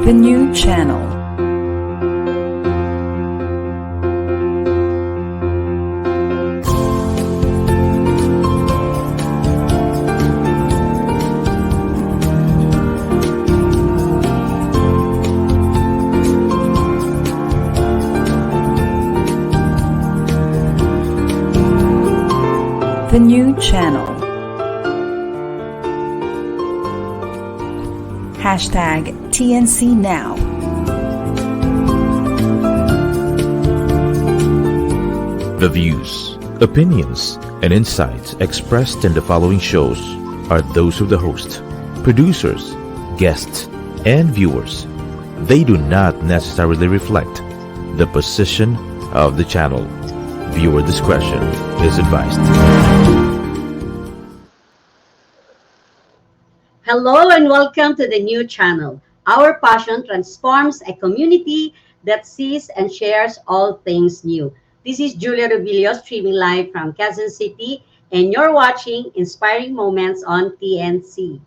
The new channel. The new channel. Hashtag TNC Now. The views, opinions, and insights expressed in the following shows are those of the host, producers, guests, and viewers. They do not necessarily reflect the position of the channel. Viewer discretion is advised. Hello and welcome to the new channel. Our passion transforms a community that sees and shares all things new. This is Julia Robillos streaming live from Quezon City, and you're watching Inspiring Moments on TNC.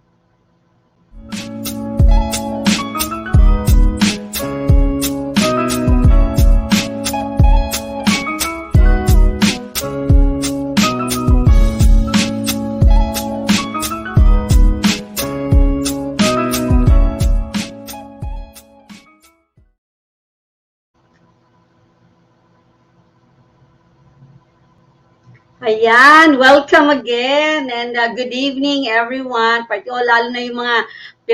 Ayan, welcome again and good evening everyone. Lalo na yung mga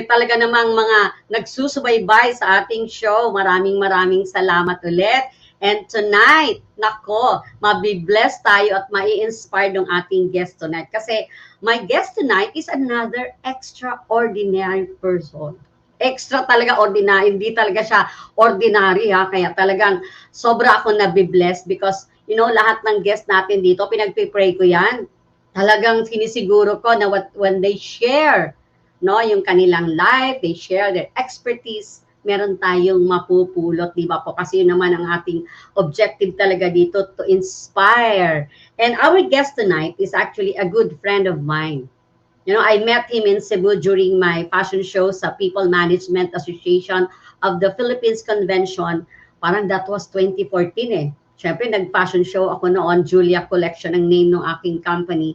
talaga namang mga nagsusubaybay sa ating show. Maraming salamat ulit. And tonight, nako, mabibless tayo at mai-inspire ng ating guest tonight. Kasi my guest tonight is another extraordinary person. Extra talaga ordinary, hindi talaga siya ordinary ha. Kaya talagang sobra ako nabibless because you know, lahat ng guest natin dito, pinagpipray ko yan. Talagang sinisiguro ko na when they share, no, yung kanilang life, they share their expertise, meron tayong mapupulot, di ba po? Kasi yun naman ang ating objective talaga dito, to inspire. And our guest tonight is actually a good friend of mine. You know, I met him in Cebu during my fashion show sa People Management Association of the Philippines Convention. Parang that was 2014 eh. Siyempre, nag-fashion show ako noon, Julia Collection, ang name ng aking company.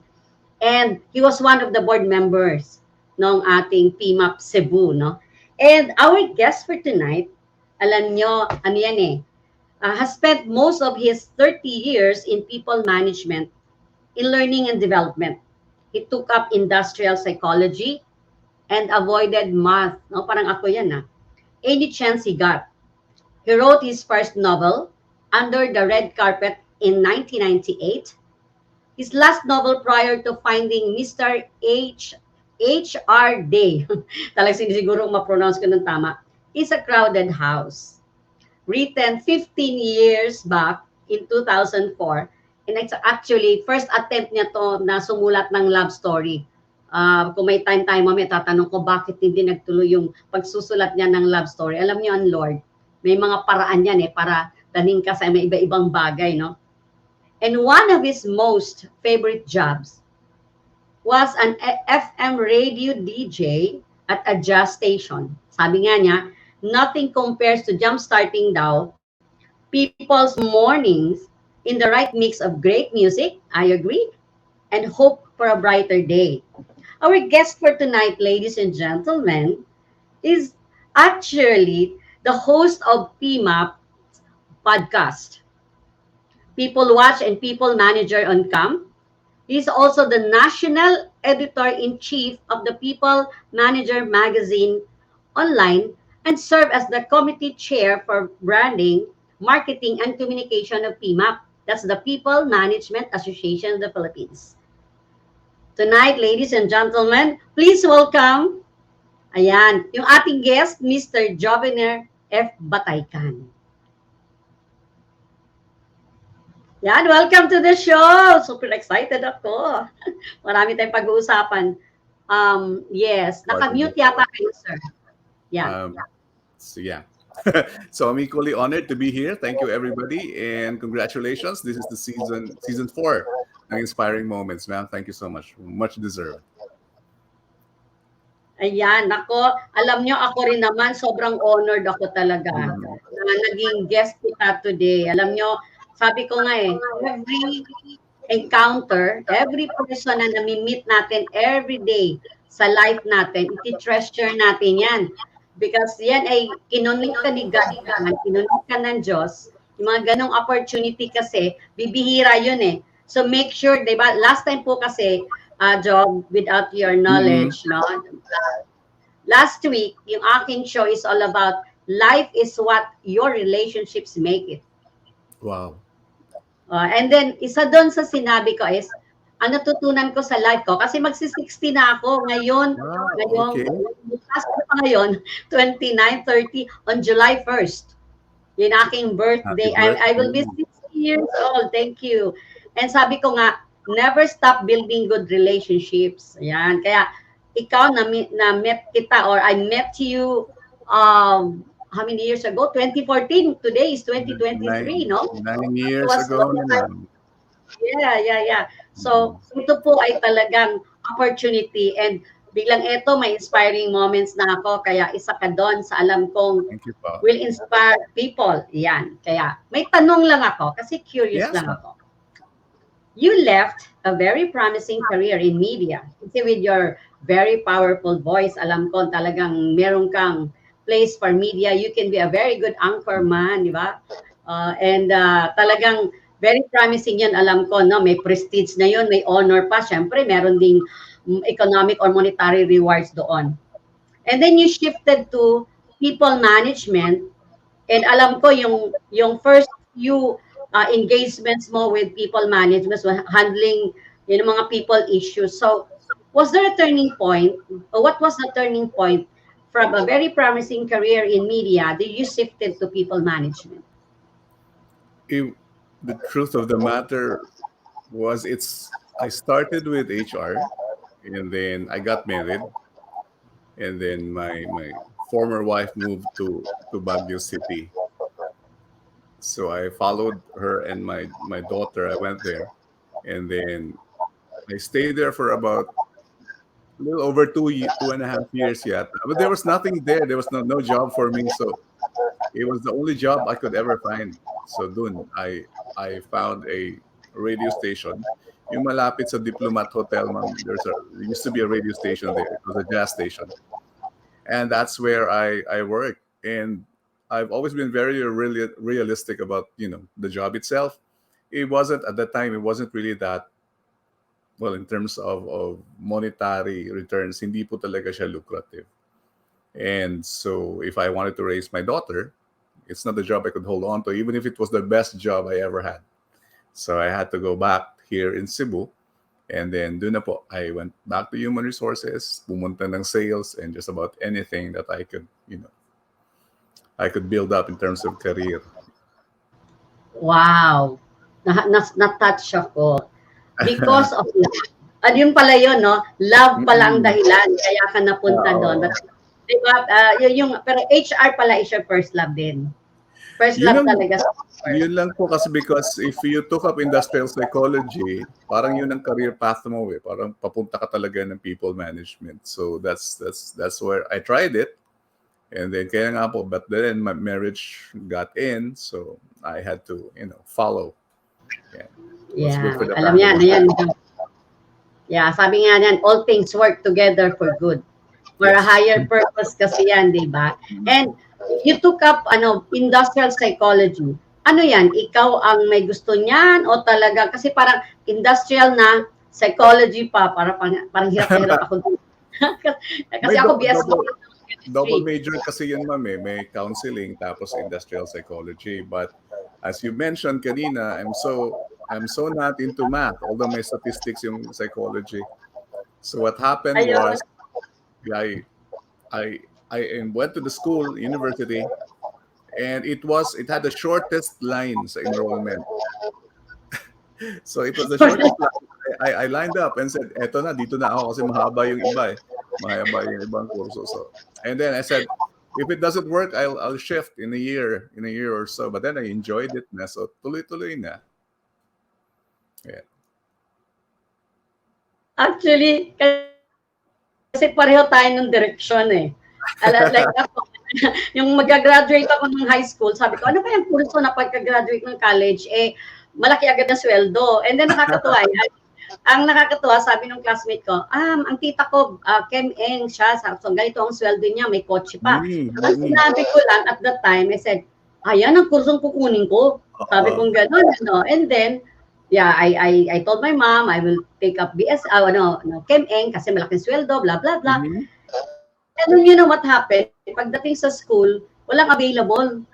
And he was one of the board members ng ating PMAP Cebu, no? And our guest for tonight, alam nyo, ano yan eh, has spent most of his 30 years in people management, in learning and development. He took up industrial psychology and avoided math. No? Parang ako yan, any chance he got. He wrote his first novel, Under the Red Carpet, in 1998. His last novel prior to finding Mr. H.R. Day, talagang siguro ma-pronounce ko ng tama, is A Crowded House. Written 15 years back in 2004. And it's actually, first attempt niya to na sumulat ng love story. Kung may time mamaya, tatanong ko bakit hindi nagtuloy yung pagsusulat niya ng love story. Alam niyo ang Lord, may mga paraan yan para taning ka sa may iba-ibang bagay, no? And one of his most favorite jobs was an FM radio DJ at a jazz station. Sabi nga niya, nothing compares to jump-starting daw people's mornings in the right mix of great music, I agree, and hope for a brighter day. Our guest for tonight, ladies and gentlemen, is actually the host of PMAP podcast, People Watch and People Manager on Camp. He's also the National Editor-in-Chief of the People Manager magazine online and served as the Committee Chair for Branding, Marketing, and Communication of PMAP. That's the People Management Association of the Philippines. Tonight, ladies and gentlemen, please welcome, ayan, yung ating guest, Mr. Joviner F. Bataycan. Yan, welcome to the show. Super excited ako. Marami tayong pag-uusapan. Yes, naka-mute yata kayo, sir. Yeah. So I'm equally honored to be here. Thank you, everybody, and congratulations. This is the season 4 ng Inspiring Moments, man. Thank you so much. Much deserved. Ayan, ako, alam nyo, ako rin naman, sobrang honored ako talaga Mhm. na naging guest kita today. Alam nyo, sabi ko nga every encounter, every person na nami-meet natin every day sa life natin, iti-treasure natin yan. Because yan ay kinunit ka ni God yan, kinunit ka ng Diyos. Yung mga ganong opportunity kasi, bibihira yun eh. So make sure, di ba, last time po kasi, Job, without your Mhm. knowledge, no? Last week, yung aking show is all about life is what your relationships make it. Wow. And then, isa doon sa sinabi ko is, ang natutunan ko sa life ko, kasi magsi-60 na ako ngayon, Wow, ngayong, okay. bukas na pa ngayon, 29, 30, on July 1st. Yun aking Happy birthday. I will be birthday. 60 years old. Thank you. And sabi ko nga, never stop building good relationships. Ayan. Kaya, ikaw na met kita or I met you how many years ago? 2014. Today is 2023, Nine, no? nine It years was ago long time. naman. Yeah. Mhm. So, ito po ay talagang opportunity and biglang ito may inspiring moments na ako kaya isa ka doon sa alam kong Thank you po. will inspire people. Yan. Kaya may tanong lang ako kasi curious Yes, lang ma'am. ako. You left a very promising career in media. Kasi with your very powerful voice, alam ko talagang meron kang place for media. You can be a very good anchor man, di ba? And talagang very promising yan, alam ko, no? May prestige na yun, may honor pa. Siyempre, meron ding economic or monetary rewards doon. And then you shifted to people management. And alam ko yung first few engagements mo with people management, so handling mga people issues. So was there a turning point? Or what was the turning point from a very promising career in media that you shifted to people management? It, the truth of the matter was I started with HR, and then I got married, and then my former wife moved to Baguio City. So I followed her and my daughter. I went there, and then I stayed there for about a little over 2.5 years yet. But there was nothing there. There was no job for me. So it was the only job I could ever find. So dun, I found a radio station. Yung malapit sa Diplomat Hotel, ma'am. There used to be a radio station there. It was a jazz station. And that's where I worked. And I've always been very really realistic about, the job itself. It wasn't at that time, it wasn't really that well in terms of monetary returns, hindi po talaga siya lucrative. And so if I wanted to raise my daughter, it's not a job I could hold on to, even if it was the best job I ever had. So I had to go back here in Cebu. And then doon na po, I went back to human resources, pumunta ng sales, and just about anything that I could build up in terms of career. Wow. Na-touch ako. Because of love. At yun pala yun, no? Love pala ang Mm-mm. dahilan. Kaya ka napunta doon. Oo. But, diba, pero HR pala is your first love din. First Yun love ang talaga sa Yun lang po kasi because if you took up industrial psychology, parang yun ang career path mo eh. Parang papunta ka talaga ng people management. So that's where I tried it. And then kaya nga po, but then my marriage got in, so I had to, follow. Yeah. What's good Yeah, for the alam niya, family. ayan. Yeah, sabi nga niyan, all things work together for good. For a Yes. higher purpose kasi yan, di ba? And you took up industrial psychology. Ano yan? Ikaw ang may gusto niyan o talaga? Kasi parang industrial na psychology pa. Parang hirap na hirap ako. Kasi May ako BS double chemistry. major kasi yun, ma'am eh. May counseling tapos industrial psychology. But as you mentioned kanina, I'm so not into math, although may statistics yung psychology. So what happened Ayun. was I I I went to the school, university, and it had the shortest line sa enrollment. So it was the shortest line. I lined up and said, eto na, dito na ako kasi mahaba yung iba eh. Mahaba yung ibang kurso. So, and then I said, if it doesn't work, I'll shift in a year or so. But then I enjoyed it na. So tuloy-tuloy na. Yeah. Actually, Kasi pareho tayo ng direksyon eh. Like ako, yung mag-graduate ako ng high school, sabi ko, ano ba yung kurso na pagka-graduate ng college? Eh, malaki agad na sweldo. And then nakakatuwa, ang nakakatuwa, sabi ng classmate ko, ang tita ko, Kem Eng siya, so ganito ang sweldo niya, may kotse pa. Ang sinabi ko lang at that time, I said, ayan ang kursong kukunin ko. Sabi kong gano'n, ano. And then, yeah, I told my mom, I will take up Kem Eng, kasi malaking sweldo, blah, blah, blah. And you know what happened? Pagdating sa school, walang available.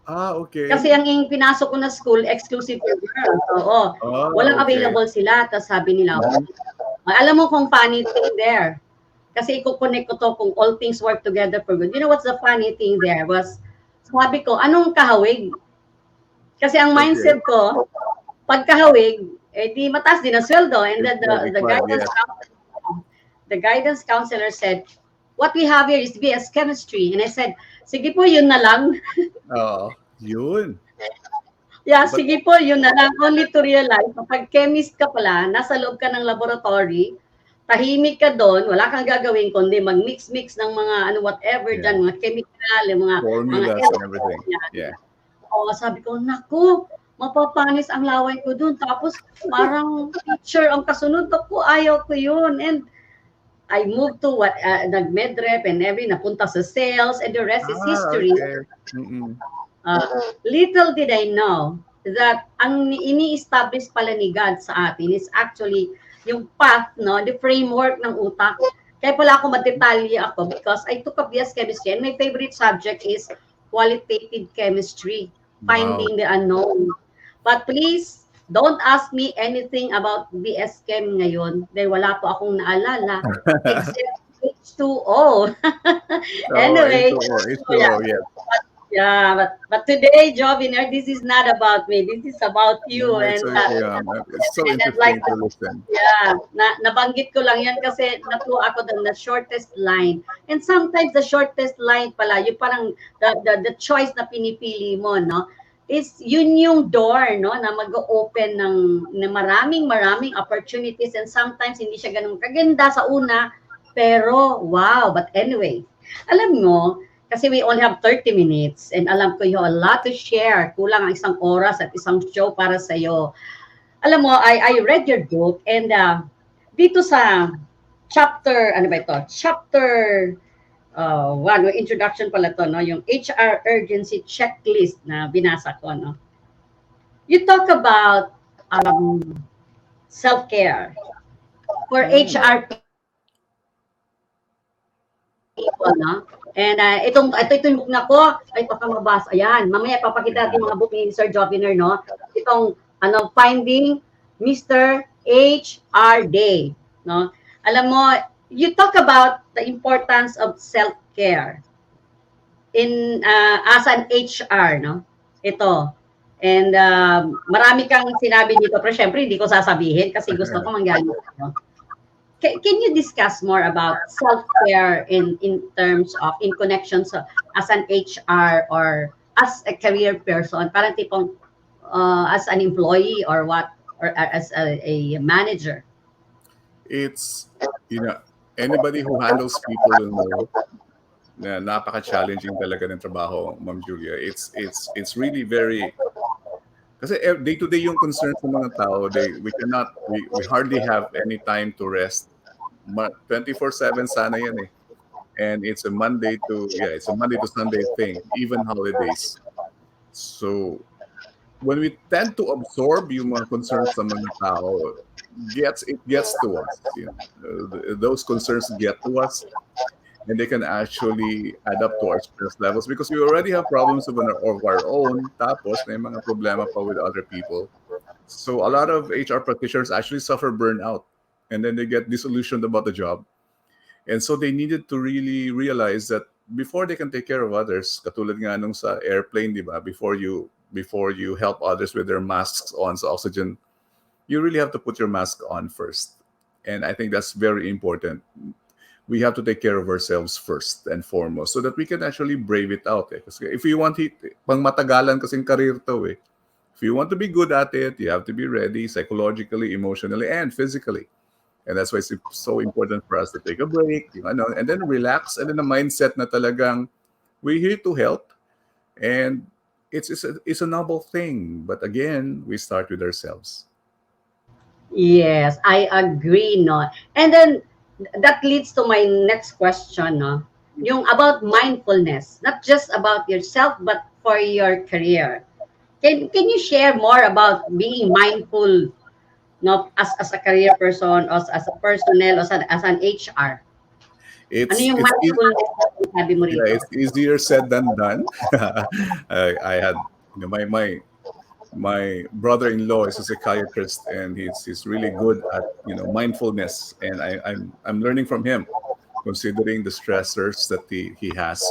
Okay. Kasi ang pinasok ko na school, exclusive for girls. Oo. Walang available sila. Tapos sabi nila, alam mo kung funny thing there. Kasi i-connect ko to kung all things work together for good. You know what's the funny thing there was, sabi ko, anong kahawig? Kasi ang mindset ko, pag kahawig, eh di mataas din ang sweldo. And then the guidance counselor said, what we have here is BS chemistry. And I said, sige po, yun na lang. Yun. Yeah, sige po, yun na lang. Only to realize, kapag chemist ka pala, nasa loob ka ng laboratory, tahimik ka doon, wala kang gagawin kundi mag-mix-mix ng mga whatever dyan, mga chemical, mga formulas and everything. Yeah. Sabi ko, naku, mapapanis ang laway ko doon. Tapos parang teacher ang kasunod ako, ayaw ko yun. And I moved to nag-medrep and napunta sa sales, and the rest is history. Little did I know that ang ini-establish pala ni God sa atin is actually yung path, the framework ng utak. Kaya pala ako madetalye ako because I took up BS chemistry and my favorite subject is qualitative chemistry, finding the unknown. But please, don't ask me anything about BS Chem ngayon dahil wala po akong naalala except H2O. Anyway, H2O, yes. But today, Joviner, this is not about me. This is about you. It's so interesting to listen. Yeah, nabanggit ko lang yan kasi natuwa ako doon na shortest line. And sometimes the shortest line pala, yung parang the choice na pinipili mo, no? Is yun yung door, no, na mag-open ng maraming opportunities, and sometimes hindi siya ganun kaganda sa una, pero wow. But anyway, alam mo, kasi we only have 30 minutes and alam ko you have a lot to share. Kulang ang isang oras at isang show para sa iyo. Alam mo, I read your book and dito sa chapter, Chapter 1, introduction pala to, no? Yung HR urgency checklist na binasa ko, no? You talk about self-care for HR people, no? And ito yung book na ko, ay baka mabasa. Ayan, mamaya papakita natin mga book ni Sir Joviner, no? Itong Finding Mr. HR Day, no? Alam mo, you talk about the importance of self-care in as an HR, no? Ito. And marami kang sinabi dito, pero syempre hindi ko sasabihin kasi gusto ko manggaling. No? Can you discuss more about self-care in terms of in connections as an HR or as a career person, parang tipong as an employee or what, or as a manager? It's, anybody who handles people will know na napaka-challenging talaga ng trabaho, Ma'am Julia. It's really very, kasi day-to-day yung concerns ng mga tao, we hardly have any time to rest. 24/7 sana yan eh. And it's a Monday to Sunday thing, even holidays. So when we tend to absorb yung mga concerns ng mga tao, it gets to us. Those concerns get to us, and they can actually add up to our stress levels because we already have problems of our own. Tapos may mga problema pa with other people. So a lot of HR practitioners actually suffer burnout, and then they get disillusioned about the job. And so they needed to really realize that before they can take care of others, katulad nga nung sa airplane, di ba? Before you help others with their masks on sa oxygen, you really have to put your mask on first. And I think that's very important. We have to take care of ourselves first and foremost so that we can actually brave it out. Kasi if you want pang matagalan kasing career to eh. If you want to be good at it, you have to be ready psychologically, emotionally, and physically. And that's why it's so important for us to take a break, and then relax, and then the mindset na talagang we're here to help, and it's a noble thing. But again, we start with ourselves. Yes, I agree, no. And then that leads to my next question, no. Yung about mindfulness, not just about yourself but for your career. Can you share more about being mindful, no, as a career person, as a personnel, as an HR? Ano It's yung it's e- mindfulness na sabi mo yeah, rito? it's easier said than done. I had, my brother-in-law is a psychiatrist, and he's really good at, mindfulness, and I'm learning from him, considering the stressors that he has.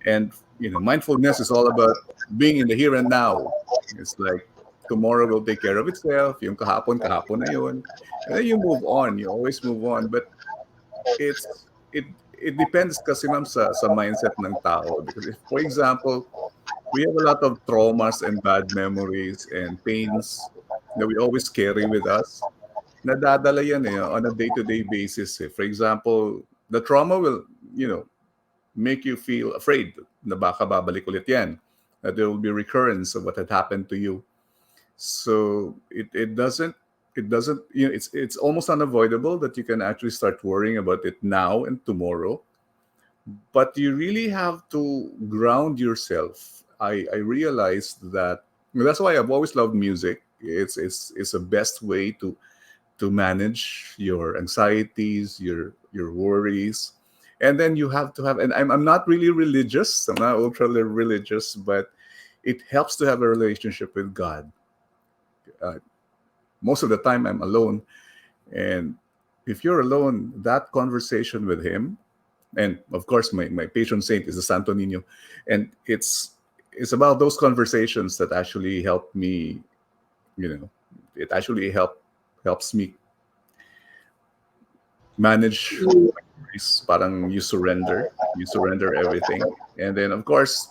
And mindfulness is all about being in the here and now. It's like tomorrow will take care of itself. Yung kahapon, kahapon na yun. And then you move on. You always move on. But it depends kasi ma'am sa mindset ng tao. Because if, for example, we have a lot of traumas and bad memories and pains that we always carry with us. Nadadala yan on a day-to-day basis. For example, the trauma will, make you feel afraid na baka babalik ulit yan. That there will be recurrence of what had happened to you. So it doesn't, it's almost unavoidable that you can actually start worrying about it now and tomorrow. But you really have to ground yourself. I realized that, that's why I've always loved music. It's the best way to manage your anxieties, your worries. And then you have to have, and I'm not really religious, I'm not ultra religious, but it helps to have a relationship with God. Uh, Most of the time I'm alone. And if you're alone, that conversation with Him, and of course, my patron saint is the Santo Nino. And it's about those conversations that actually help me, it actually helps me manage worries. Parang you surrender everything, and then of course,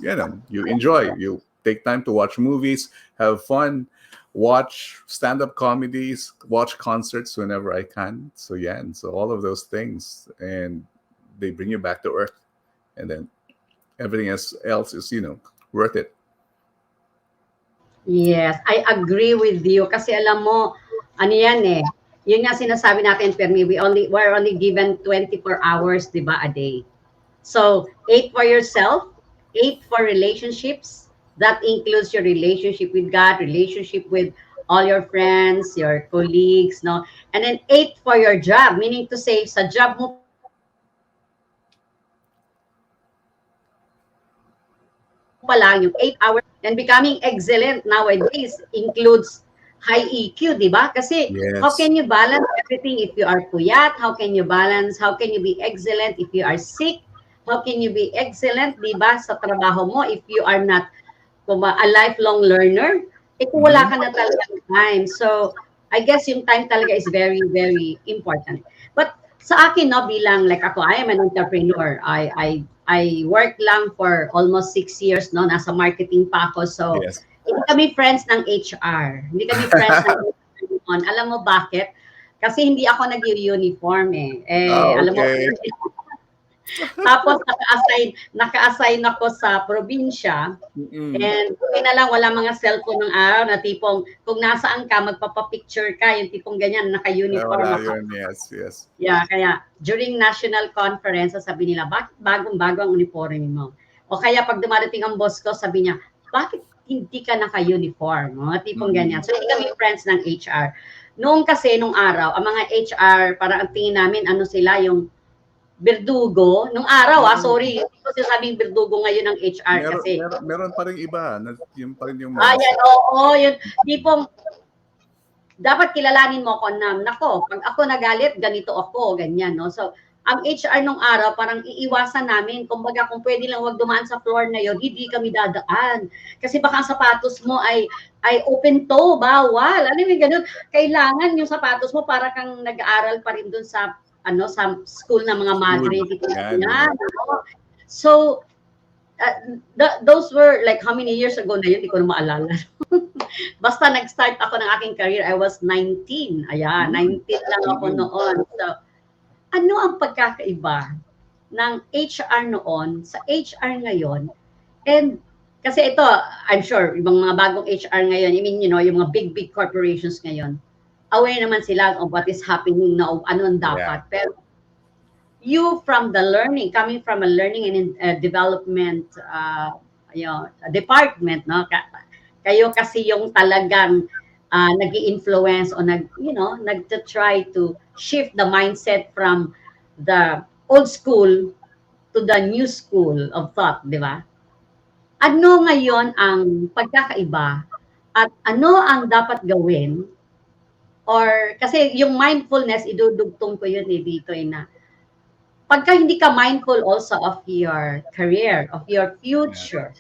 you enjoy. You take time to watch movies, have fun, watch stand-up comedies, watch concerts whenever I can. So yeah, and so all of those things, and they bring you back to earth, and then everything else is worth it. Yes, I agree with you kasi alam mo, ano yan eh, yun nga sinasabi natin, Permi, we're only given 24 hours, di ba, a day. So, 8 for yourself, 8 for relationships. That includes your relationship with God, relationship with all your friends, your colleagues, no? And then 8 for your job, meaning to say, sa job mo pa lang, yung 8 hours, and becoming excellent nowadays includes high EQ, di ba? Kasi how Yes. can you balance everything if you are puyat? How can you be excellent if you are sick? How can you be excellent, di ba, sa trabaho mo if you are not a lifelong learner? Eh kung wala Mhm. ka na talagang time. So, I guess yung time talaga is very, very important. But sa akin, no, bilang like ako, I am an entrepreneur. I work lang for almost 6 years, no, nasa marketing pa ako. So, Yes. hindi kami friends ng HR. Hindi kami friends ng HR noon. Alam mo bakit? Kasi hindi ako nag-uniform eh. Alam mo, Okay. tapos naka-assign ako sa probinsya. Mm-mm. And kung na lang, wala mga cellphone ng araw na tipong kung nasaan ka, magpapapicture ka, yung tipong ganyan, naka-uniform Wala ako. yun. Yes, yes. Yeah, kaya during national conference, sabi nila, bakit bagong-bago ang uniforme mo? O kaya pag dumarating ang boss ko, sabi niya, bakit hindi ka naka-uniform? Mga tipong ganyan. So, hindi kami friends ng HR. Noong kasi, nung araw, ang mga HR, parang ang tingin namin, ano sila, yung berdugo. Nung araw, sorry, hindi ko sinasabing berdugo ngayon ng HR Meron, kasi, meron, meron pa rin iba. Yung pa rin yung yan, mindset. oo, yun, tipong, dapat kilalanin mo ako na, nako, pag ako nagalit, ganito ako, ganyan, no? So, ang HR nung araw, parang iiwasan namin, kumbaga kung pwede lang wag dumaan sa floor na yon, hindi kami dadaan. Kasi baka ang sapatos mo ay open toe, bawal. Ano yung ganun? Kailangan yung sapatos mo para kang nag-aaral pa rin dun sa sa school ng mga School. madre, dito Yan, yan. yan. No? So, those were like how many years ago na yun, hindi ko na maalala. Basta nag-start ako ng aking career, I was 19. Ayan, 19 lang ako noon. So, ano ang pagkakaiba ng HR noon sa HR ngayon? And kasi ito, I'm sure, yung mga bagong HR ngayon, I mean, yung mga big corporations ngayon, aware naman sila of what is happening na ano ang dapat. Yeah. Pero you from the learning, coming from a learning and development department, no? Kayo kasi yung talagang nag-i-influence o nag-try to shift the mindset from the old school to the new school of thought, di ba? Ano ngayon ang pagkakaiba at ano ang dapat gawin, or kasi yung mindfulness, idudugtong ko yun dito na pagka hindi ka mindful also of your career, of your future,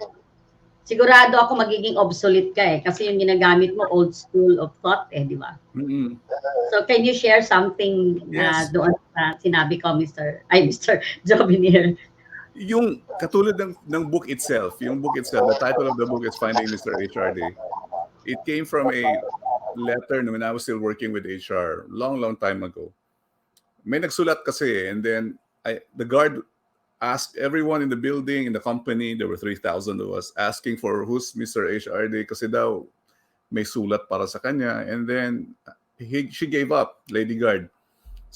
sigurado ako magiging obsolete ka kasi yung ginagamit mo old school of thought di ba? Mm-mm. So can you share something Yes. doon sa sinabi ko, Mr. Joviner? Yung katulad ng book itself, the title of the book is Finding Mr. HRD. It came from a letter when I was still working with HR, long time ago. May nagsulat kasi, and then the guard asked everyone in the building, in the company, there were 3,000 of us, asking for who's Mr. HRD kasi daw may sulat para sa kanya. And then she gave up, Lady Guard.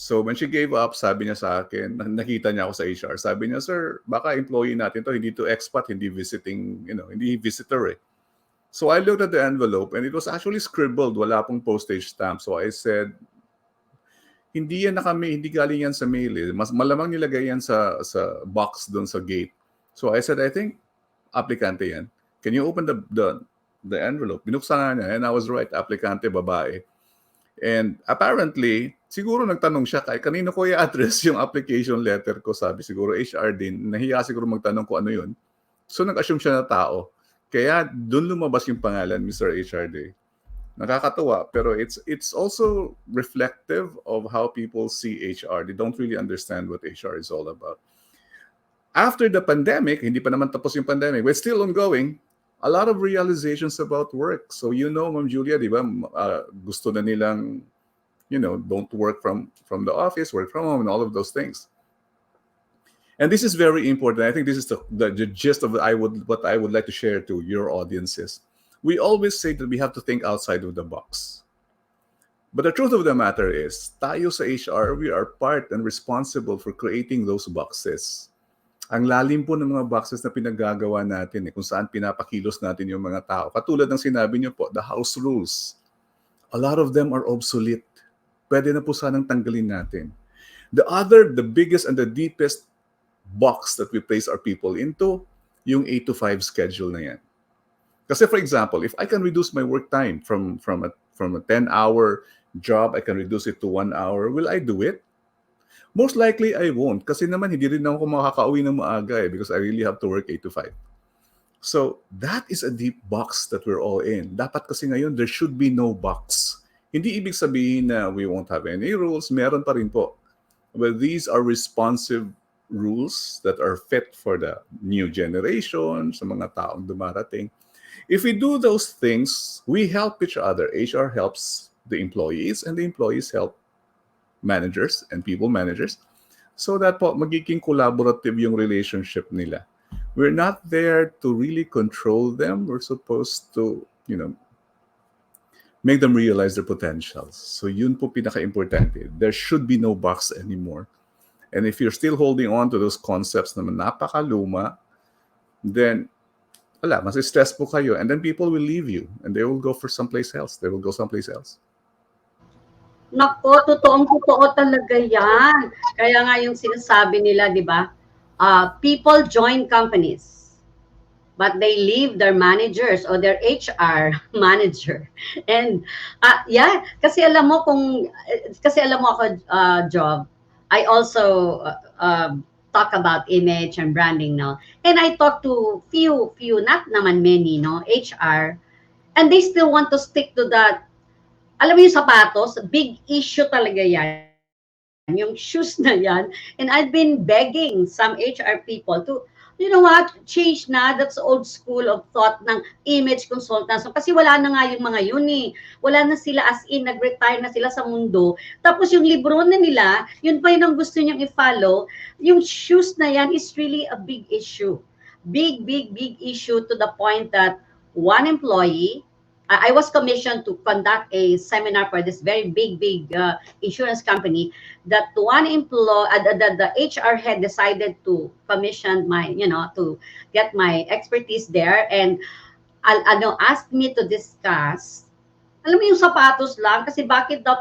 So when she gave up, sabi niya sa akin, nakita niya ako sa HR, sabi niya, sir, baka employee natin to, hindi to expat, hindi visiting, hindi visitor eh. So I looked at the envelope and it was actually scribbled, wala pong postage stamp. So I said, hindi galing yan sa mail eh. Mas malamang nilagay yan sa box doon sa gate. So I said, I think aplikante yan. Can you open the envelope? Binuksan nga niya and I was right, aplikante, babae. And apparently, siguro nagtanong siya kanino ko i-address yung application letter ko. Sabi siguro HR din. Nahiya siguro magtanong ko ano yun. So nag-assume siya na tao. Kaya doon lumabas yung pangalan, Mr. HRD. Nakakatuwa, pero it's also reflective of how people see HR. They don't really understand what HR is all about. After the pandemic, hindi pa naman tapos yung pandemic, but still ongoing, a lot of realizations about work. So Ma'am Julia, di ba, gusto na nilang, don't work from the office, work from home, and all of those things. And this is very important. I think this is the gist of what I would like to share to your audiences. We always say that we have to think outside of the box. But the truth of the matter is, tayo sa HR, we are part and responsible for creating those boxes. Ang lalim po ng mga boxes na pinagagawa natin kung saan pinapakilos natin yung mga tao. Katulad ng sinabi niyo po, the house rules. A lot of them are obsolete. Pwede na po sanang tanggalin natin. The biggest and the deepest box that we place our people into, yung 8 to 5 schedule na yan. Kasi for example, if I can reduce my work time from a 10-hour job, I can reduce it to 1 hour, will I do it? Most likely, I won't. Kasi naman, hindi rin ako makakauwi ng maaga because I really have to work 8 to 5. So, that is a deep box that we're all in. Dapat kasi ngayon, there should be no box. Hindi ibig sabihin na we won't have any rules. Meron pa rin po. But these are responsive rules that are fit for the new generation, sa mga taong dumarating. If we do those things, we help each other. HR helps the employees and the employees help managers and people managers, so that po magiging collaborative yung relationship nila. We're not there to really control them. We're supposed to, make them realize their potentials. So yun po pinaka-importante. There should be no box anymore. And if you're still holding on to those concepts na napakaluma, then mas stress po kayo. And then people will leave you and they will go for someplace else. They will go someplace else. Nako, totoo talaga yan. Kaya nga yung sinasabi nila, di ba? People join companies, but they leave their managers or their HR manager. And kasi alam mo ako, Job, I also talk about image and branding now. And I talk to few, not naman many, HR, and they still want to stick to that. Alam mo yung sapatos, big issue talaga yan. yung shoes na yan. And I've been begging some HR people to, you know what, change na. That's old school of thought ng image consultants. So, kasi wala na nga yung mga yun eh. Wala na sila as in, nag-retire na sila sa mundo. Tapos yung libro na nila, yun pa yun ang gusto niyang i-follow. Yung shoes na yan is really a big issue. Big issue to the point that one employee, I was commissioned to conduct a seminar for this very big insurance company. That one employee, the HR head decided to commission my, to get my expertise there, and asked me to discuss. Alam mo yung sapatos lang, kasi bakit daw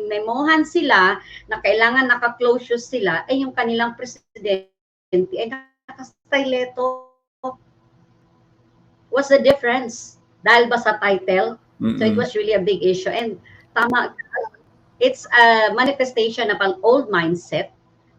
memohan sila na kailangan naka-close shoes sila, ay yung kanilang presidente ay naka-stiletto. What's the difference? Dahil ba sa title? So it was really a big issue. And tama, it's a manifestation of an old mindset.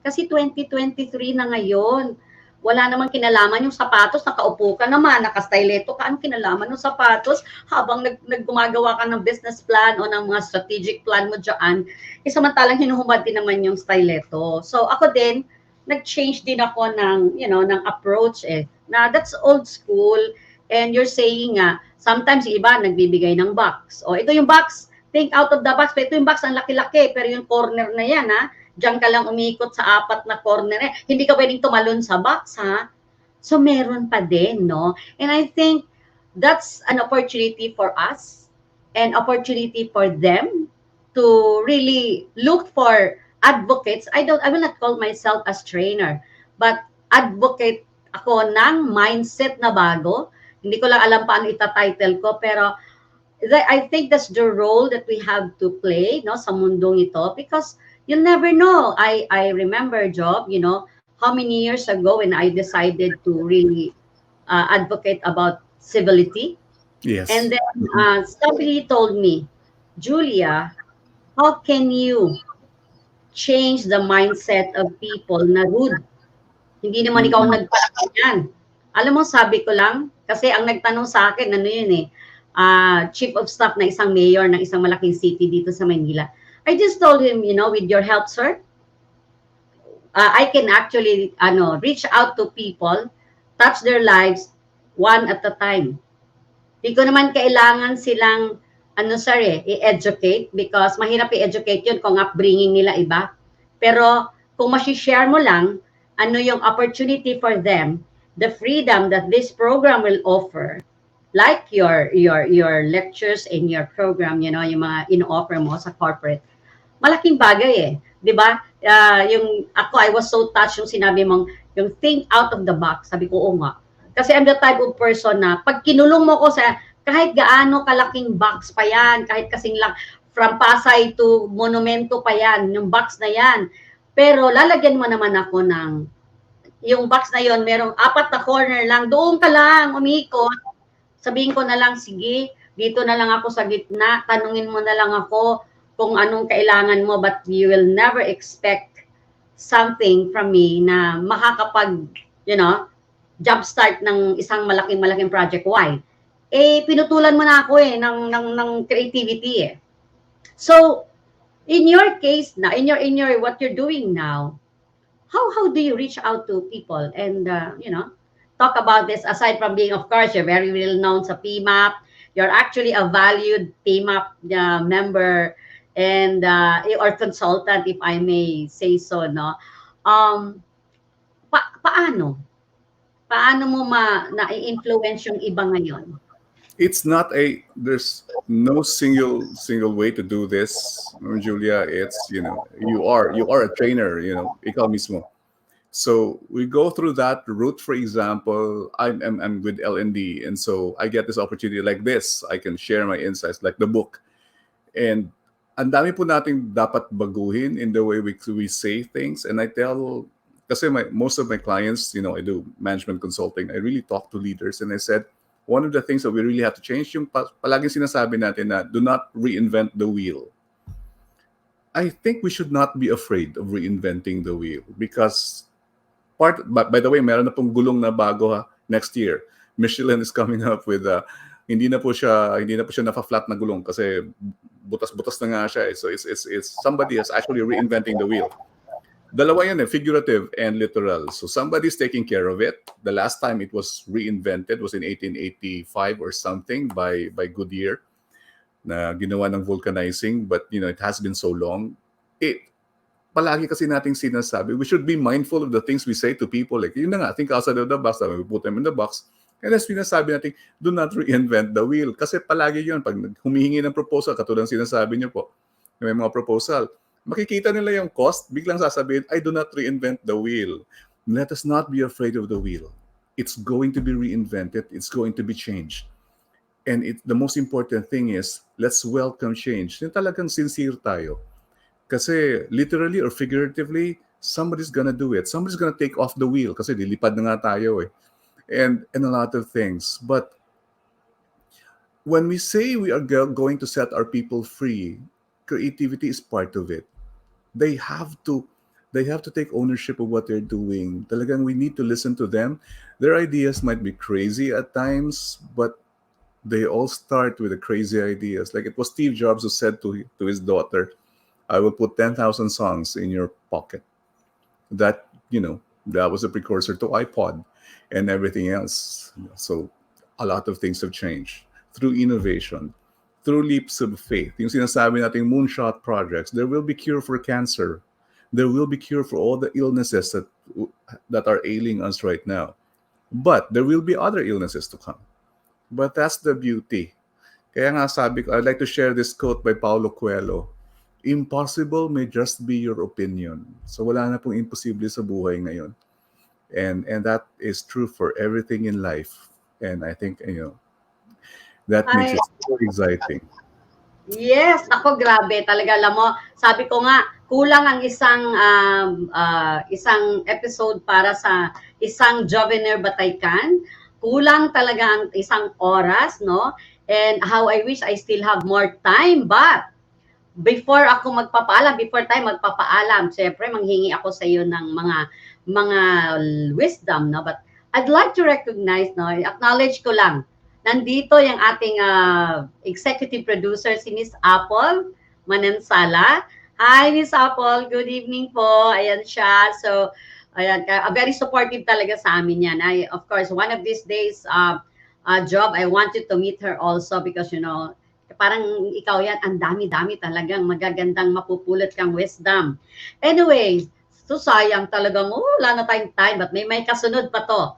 Kasi 2023 na ngayon, wala namang kinalaman yung sapatos, nakaupo ka naman, naka-stiletto ka, anong kinalaman ng sapatos habang gumagawa ka ng business plan o ng mga strategic plan mo dyan, samantalang hinuhubad din naman yung stiletto. So ako din, nag-change din ako ng, ng approach na that's old school. And you're saying sometimes yung iba nagbibigay ng box. O ito yung box, think out of the box. Pero ito yung box, ang laki-laki. Pero yung corner na yan, diyan ka lang umikot sa 4 na corner. Hindi ka pwedeng tumalon sa box, So meron pa din, no? And I think that's an opportunity for us and opportunity for them to really look for advocates. I will not call myself as trainer, but advocate ako ng mindset na bago. Hindi ko lang alam paano ita-title ko, pero I think that's the role that we have to play, no, sa mundong ito, because you'll never know. I remember, Job, how many years ago when I decided to really advocate about civility. Yes. And then somebody told me, Julia, how can you change the mindset of people na rude? Hindi naman ikaw nagpalaki yan. Alam mo, sabi ko lang, kasi ang nagtanong sa akin, chief of staff na isang mayor ng isang malaking city dito sa Manila. I just told him, with your help, sir, I can actually reach out to people, touch their lives one at a time. Di ko naman kailangan silang, i-educate, because mahirap i-educate yun kung upbringing nila iba. Pero kung masishare mo lang, yung opportunity for them, the freedom that this program will offer, like your lectures and your program, yung mga ino-offer mo sa corporate, malaking bagay 'di ba? Yung ako, I was so touched yung sinabi mong yung think out of the box. Sabi ko, oo nga. Kasi I'm the type of person na pag kinulong mo ko sa kahit gaano kalaking box pa yan, kahit kasing lang from Pasay to Monumento pa yan, yung box na yan. Pero lalagyan mo naman ako ng yung box na yon, merong 4 na corner lang, doon ka lang umikot. Sabihin ko na lang, sige, dito na lang ako sa gitna, tanungin mo na lang ako kung anong kailangan mo, but you will never expect something from me na makakapag, jumpstart ng isang malaking project. Why? Pinutulan mo na ako ng creativity So, in your case na, in your what you're doing now, how do you reach out to people and talk about this? Aside from being, of course, you're very well known sa PMAP, you're actually a valued PMAP member and or consultant, if I may say so, no? Paano mo na-influence yung iba ngayon? It's not there's no single way to do this, Julia. It's you are a trainer, ikaw mismo. So we go through that route. For example, I'm with LND, and so I get this opportunity like this. I can share my insights, like the book, and ang dami po nating dapat baguhin in the way we say things. And I tell, kasi most of my clients, I do management consulting. I really talk to leaders, and I said, one of the things that we really have to change, yung palaging sinasabi natin na do not reinvent the wheel. I think we should not be afraid of reinventing the wheel, because by the way, meron na pong gulong na bago next year. Michelin is coming up with hindi na po siya na-flat na gulong, kasi butas-butas na nga siya. So it's somebody is actually reinventing the wheel. Dalawa yan figurative and literal. So somebody's taking care of it. The last time it was reinvented was in 1885 or something by Goodyear na ginawa ng vulcanizing, but it has been so long. Palagi kasi nating sinasabi, we should be mindful of the things we say to people. Like, yun na nga, think outside of the box, we put them in the box. And as sinasabi natin, do not reinvent the wheel. Kasi palagi yun, pag humihingi ng proposal, katulad ng sinasabi niyo po, may mga proposal, makikita nila yung cost, biglang sasabihin, I do not reinvent the wheel. Let us not be afraid of the wheel. It's going to be reinvented. It's going to be changed. And the most important thing is, let's welcome change. Yung talagang sincere tayo. Kasi literally or figuratively, somebody's gonna do it. Somebody's gonna take off the wheel kasi lilipad na nga tayo eh. And a lot of things. But when we say we are going to set our people free, creativity is part of it. They have to take ownership of what they're doing. Talagang we need to listen to them. Their ideas might be crazy at times, but they all start with the crazy ideas. Like it was Steve Jobs who said to his daughter, I will put 10,000 songs in your pocket. That was a precursor to iPod and everything else. So a lot of things have changed through innovation, through leaps of faith. Yung sinasabi nating moonshot projects, there will be cure for cancer. There will be cure for all the illnesses that are ailing us right now. But there will be other illnesses to come. But that's the beauty. Kaya nga sabi ko, I'd like to share this quote by Paulo Coelho. Impossible may just be your opinion. So wala na pong imposible sa buhay ngayon. And that is true for everything in life. And I think, that makes it so exciting. Yes, ako grabe talaga, alam mo, sabi ko nga kulang ang isang episode para sa isang Joviner Bataycan. Kulang talaga ang isang oras, no? And how I wish I still have more time, but before tayo magpapaalam, syempre manghingi ako sa iyo ng mga wisdom, no? But I'd like to recognize, no, acknowledge ko lang. Nandito yung ating executive producer, si Miss Apple Manansala. Hi, Miss Apple. Good evening po. Ayan siya. So, ayan, very supportive talaga sa amin yan. Of course, one of these days, job, I wanted to meet her also because, parang ikaw yan, ang dami-dami talagang magagandang mapupulot kang wisdom. Anyway, so sayang talagang, wala na tayong time, but may kasunod pa to.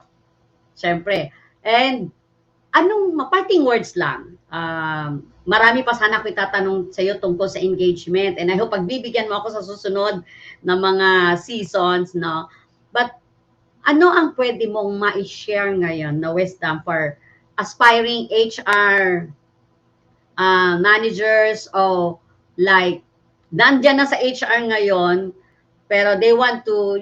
Siyempre. And, parting words lang. Marami pa sana ako itatanong sa iyo tungkol sa engagement, and I hope pagbibigyan mo ako sa susunod na mga seasons, no? But, ano ang pwede mong ma-share ngayon na wisdom for aspiring HR managers o like nandyan na sa HR ngayon pero they want to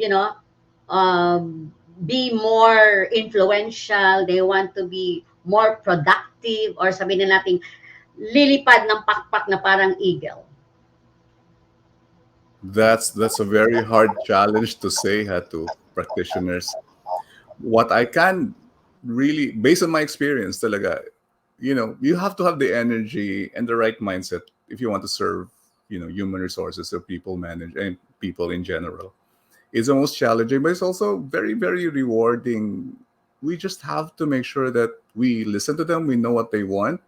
be more influential, they want to be more productive, or sabihin na natin lilipad ng pakpak na parang eagle? That's a very hard challenge to say to practitioners. What I can really, based on my experience talaga, you have to have the energy and the right mindset if you want to serve, human resources or people manage and people in general. It's almost challenging, but it's also very, very rewarding. We just have to make sure that we listen to them, we know what they want,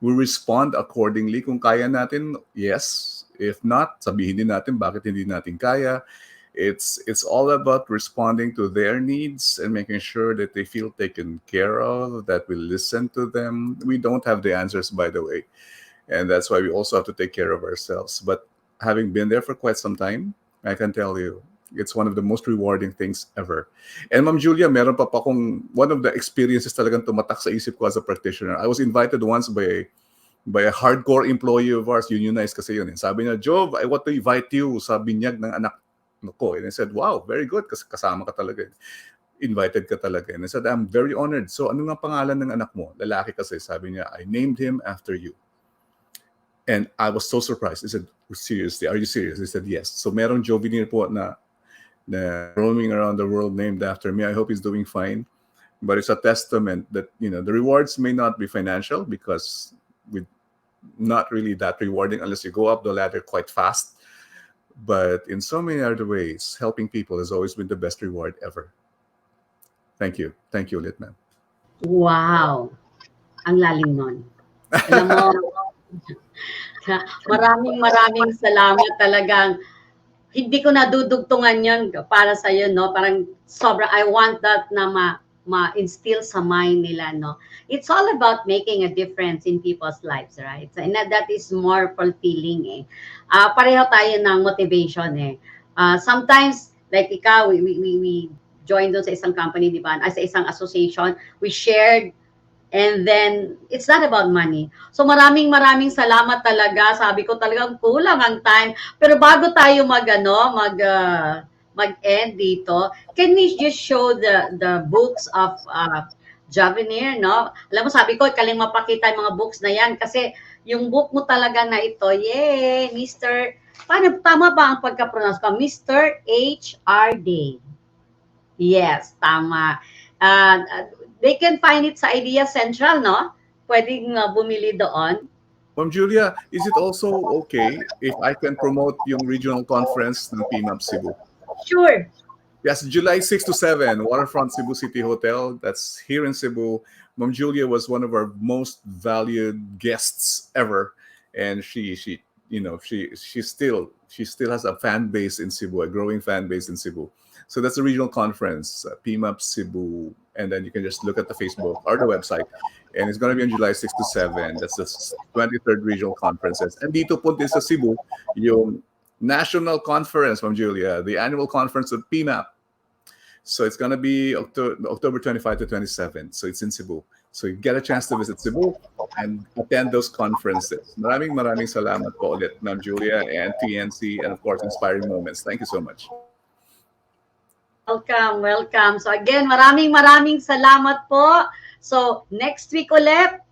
we respond accordingly. Kung kaya natin, yes. If not, sabihin din natin bakit hindi natin kaya. It's all about responding to their needs and making sure that they feel taken care of, that we listen to them. We don't have the answers, by the way. And that's why we also have to take care of ourselves. But having been there for quite some time, I can tell you, it's one of the most rewarding things ever. And Ma'am Julia, meron pa kung one of the experiences talagang tumatak sa isip ko as a practitioner. I was invited once by a hardcore employee of ours, unionized kasi yun. Sabi niya, Jov, I want to invite you sa binyag ng anak ko. And I said, wow, very good, kasi kasama ka talaga. Invited ka talaga. And I said, I'm very honored. So ano nga pangalan ng anak mo? Lalaki kasi. Sabi niya, I named him after you. And I was so surprised. He said, seriously, are you serious? I said, yes. So merong Joviner po na roaming around the world named after me. I hope he's doing fine. But it's a testament that, the rewards may not be financial because with not really that rewarding unless you go up the ladder quite fast. But in so many other ways, helping people has always been the best reward ever. Thank you. Thank you, Litman. Wow, ang lalim nun. Alam mo, maraming maraming salamat talagang. Hindi ko nadudugtungan yon para sa iyo, no? Parang sobra, I want that na ma-instill sa mind nila, no? It's all about making a difference in people's lives, right? So, and that is more fulfilling, eh. Pareho tayo ng motivation, eh. Sometimes, like ikaw, we joined doon sa isang company, di ba? Sa isang association, we shared. And then, it's not about money. So, maraming salamat talaga. Sabi ko talagang kulang ang time. Pero bago tayo mag-end dito, can we just show the books of Joviner, no? Alam mo, sabi ko, kaling mapakita yung mga books na yan. Kasi yung book mo talaga na ito, yay, Mr. Paano, tama ba ang pagka-pronounce ko? Mr. H.R. Day. Yes, tama. They can find it sa Idea Central, no? Pwedeng bumili doon. Ma'am Julia, is it also okay if I can promote yung regional conference ng PMAP Cebu? Sure. Yes, July 6 to 7, Waterfront Cebu City Hotel. That's here in Cebu. Ma'am Julia was one of our most valued guests ever, and she still has a fan base in Cebu, a growing fan base in Cebu. So that's a regional conference, PMAP Cebu, and then you can just look at the Facebook or the website, and it's going to be on July 6 to 7. That's the 23rd regional conferences. And dito po din sa Cebu, yung national conference, Ma'am Julia, the annual conference of PMAP. So it's going to be October 25 to 27. So it's in Cebu. So you get a chance to visit Cebu and attend those conferences. Maraming salamat po ulit, Ma'am Julia and TNC, and of course, Inspiring Moments. Thank you so much. Welcome. So again, maraming salamat po. So next week ulit,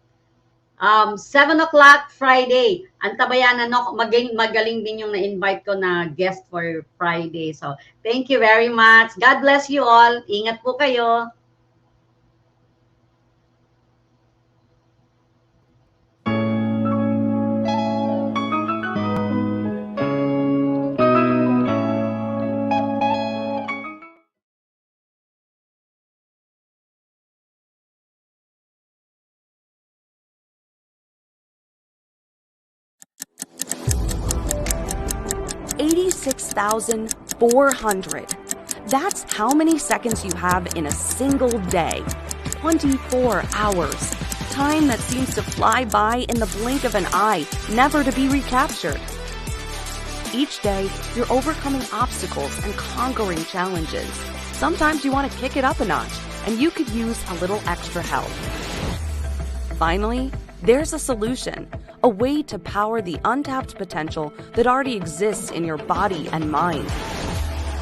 7 o'clock Friday. Antabayanan ako, magaling din yung na-invite ko na guest for Friday. So thank you very much. God bless you all. Ingat po kayo. $86,400. That's how many seconds you have in a single day. 24 hours. Time that seems to fly by in the blink of an eye, never to be recaptured. Each day, you're overcoming obstacles and conquering challenges. Sometimes you want to kick it up a notch, and you could use a little extra help. Finally, there's a solution. A way to power the untapped potential that already exists in your body and mind.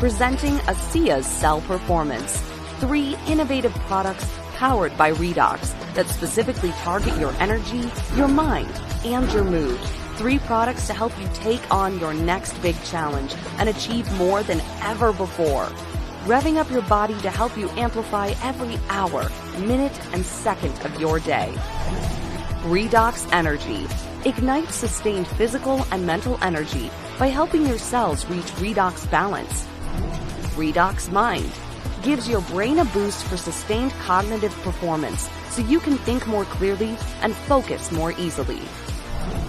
Presenting ASEA's Cell Performance. 3 innovative products powered by Redox that specifically target your energy, your mind, and your mood. 3 products to help you take on your next big challenge and achieve more than ever before. Revving up your body to help you amplify every hour, minute, and second of your day. Redox Energy. Ignite sustained physical and mental energy by helping your cells reach redox balance. Redox Mind gives your brain a boost for sustained cognitive performance so you can think more clearly and focus more easily.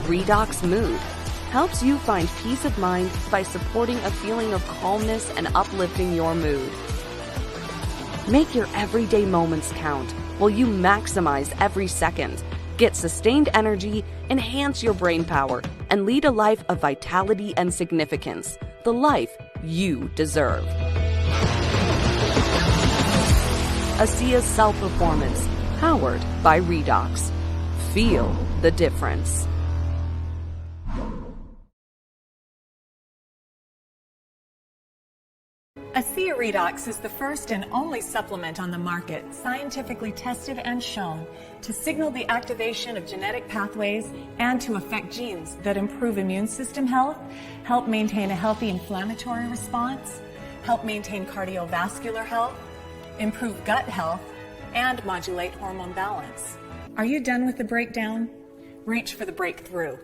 Redox Mood helps you find peace of mind by supporting a feeling of calmness and uplifting your mood. Make your everyday moments count while you maximize every second. Get sustained energy, enhance your brain power, and lead a life of vitality and significance. The life you deserve. ASEA's Cell Performance, powered by Redox. Feel the difference. ASEA Redox is the first and only supplement on the market scientifically tested and shown to signal the activation of genetic pathways and to affect genes that improve immune system health, help maintain a healthy inflammatory response, help maintain cardiovascular health, improve gut health, and modulate hormone balance. Are you done with the breakdown? reach for the breakthrough.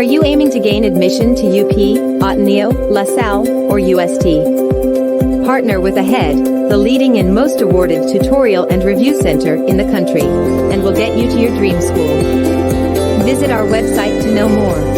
Are you aiming to gain admission to UP, Ateneo, LaSalle, or UST? Partner with AHEAD, the leading and most awarded tutorial and review center in the country, and we'll get you to your dream school. Visit our website to know more.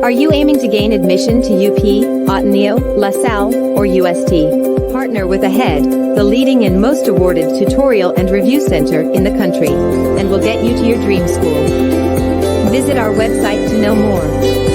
Are you aiming to gain admission to UP, Ateneo, LaSalle, or UST? Partner with AHEAD, the leading and most awarded tutorial and review center in the country, and we'll get you to your dream school. Visit our website to know more.